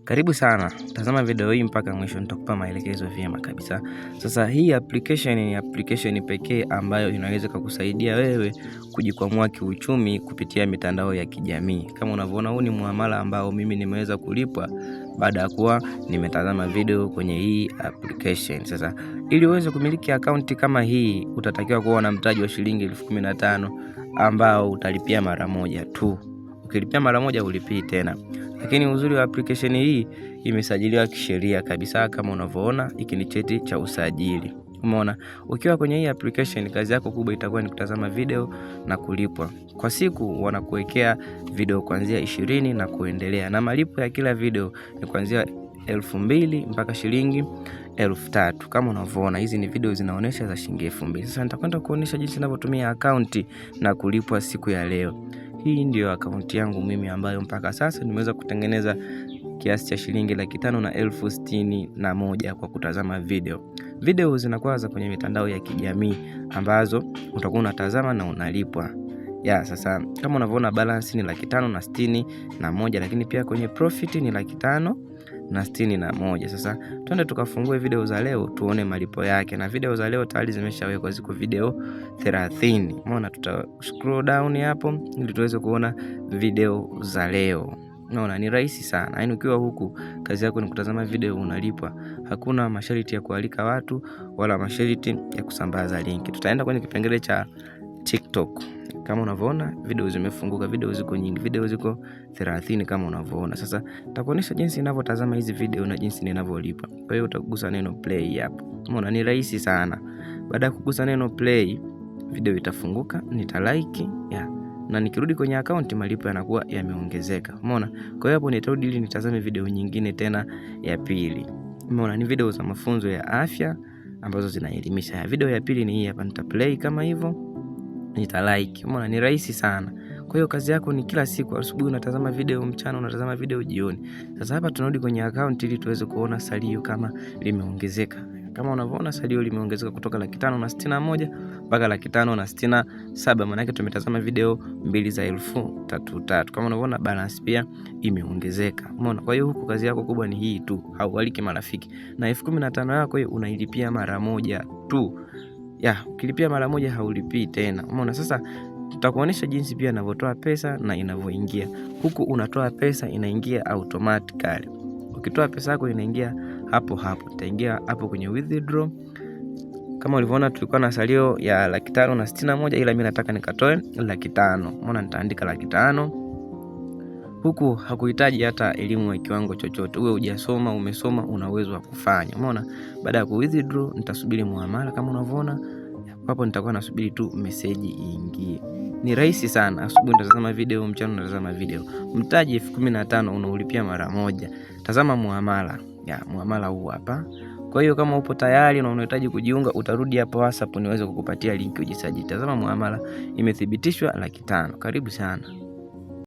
Karibu sana, tazama video hii mpaka mwisho, nitakupa maelekezo vyema kabisa. Sasa hii application ni application pekee ambayo inaweza kukusaidia wewe kujikwamua kiuchumi kupitia mitandao ya kijamii. Kama unavyoona, huu ni muamala ambao mimi nimeweza kulipwa baada ya kuwa nimetazama video kwenye hii application. Sasa ili uweze kumiliki akaunti kama hii, utatakiwa kuwa na mtaji wa shilingi 15,000 ambao utalipia mara moja tu. Ukilipia mara moja ulipii tena. Lakini uzuri wa application hii imesajiliwa kisheria kabisa. Kama unavyoona, hiki ni cheti cha usajili. Umeona, ukiwa kwenye hii application kazi yako kubwa itakuwa ni kutazama video na kulipwa. Kwa siku wanakuwekea video kuanzia 20 na kuendelea, na malipo ya kila video ni kuanzia 2,000 mpaka shilingi 3,000. Kama unavyoona, hizi ni video zinaonesha za shilingi 2,000. Sasa nitakwenda kuonesha jinsi ninavyotumia akaunti na kulipwa siku ya leo. Hii ndio akaunti yangu mimi ambayo mpaka sasa nimeweza kutengeneza kiasi cha shilingi 561,000 kwa kutazama video. Video zinakuwa za kwenye mitandao ya kijamii ambazo utakuwa unatazama na unalipwa. Sasa kama unavyoona, balance ni 561,000, lakini pia kwenye profit ni 561,000. Sasa twende tukafungue video za leo tuone malipo yake, na video za leo tayari zimeshawekwa, ziko video 30. Umeona, tuta scroll down hapo ili tuweze kuona video za leo. Unaona, ni rahisi sana. Yaani ukiwa huku kazi yako ni kutazama video unalipwa. Hakuna masharti ya kualika watu wala masharti ya kusambaza linki. Tutaenda kwenye kipengele cha TikTok. Kama unavyoona, video zimefunguka, video ziko nyingi, video ziko 30 kama unavyoona. Sasa nitakuonesha jinsi ninavyotazama hizi video na jinsi ninavyolipa. Kwa hiyo utagusa neno play hapo. Umeona, ni rahisi sana. Baada ya kugusa neno play, video itafunguka, nitalike, na nikirudi kwenye account malipo yanakuwa yameongezeka. Umeona? Kwa hiyo hapo nitarudi ili nitazame video nyingine tena ya pili. Umeona, ni video za mafunzo ya afya ambazo zinaelimisha. Video ya pili ni hii hapa, nitaplay kama hivyo, nitalike. Umeona, ni rahisi sana. Kwa hiyo kazi yako ni kila siku, asubuhi unatazama video, mchana unatazama video, jioni. Sasa hapa tunarudi kwenye account ili tuweze kuona salio kama limeongezeka. Kama unavyoona, salio limeongezeka kutoka 561,000 mpaka 567,000. Maana yake tumetazama video 2 za 3,000. Kama unavyoona, balance pia imeongezeka. Umeona? Kwa hiyo huku kazi yako kubwa ni hii tu, haualiki marafiki. Na 15,000 yako hiyo unailipia mara moja tu. Ukilipia mara moja haulipii tena. Umeona? Sasa tutakuonesha jinsi pia ninavyotoa pesa na inavyoingia. Huku unatoa pesa, inaingia automatically. Ukitoa pesa yako inaingia hapo hapo. Itaingia hapo kwenye withdraw. Kama ulivyoona, tulikuwa na salio ya 561,000, ila mimi nataka nikatoe 500,000. Umeona, nitaandika 500,000. Huku hakuhitaji hata elimu ya kiwango chochote. Uwe hujasoma, umesoma, una uwezo wa kufanya. Umeona? Baada ya ku withdraw nitasubiri muamala kama unavyoona. Hapo nitakuwa nasubiri tu message iingie. Ni rahisi sana. Asubuhi unatazama video, mchana unatazama video. Mtaji 15,000 unaulipia mara moja. Tazama muamala. Muamala huu hapa. Kwa hiyo kama upo tayari na unahitaji kujiunga, utarudi hapo WhatsApp niweze kukupatia link ujisajili. Tazama muamala, imethibitishwa 500,000. Karibu sana.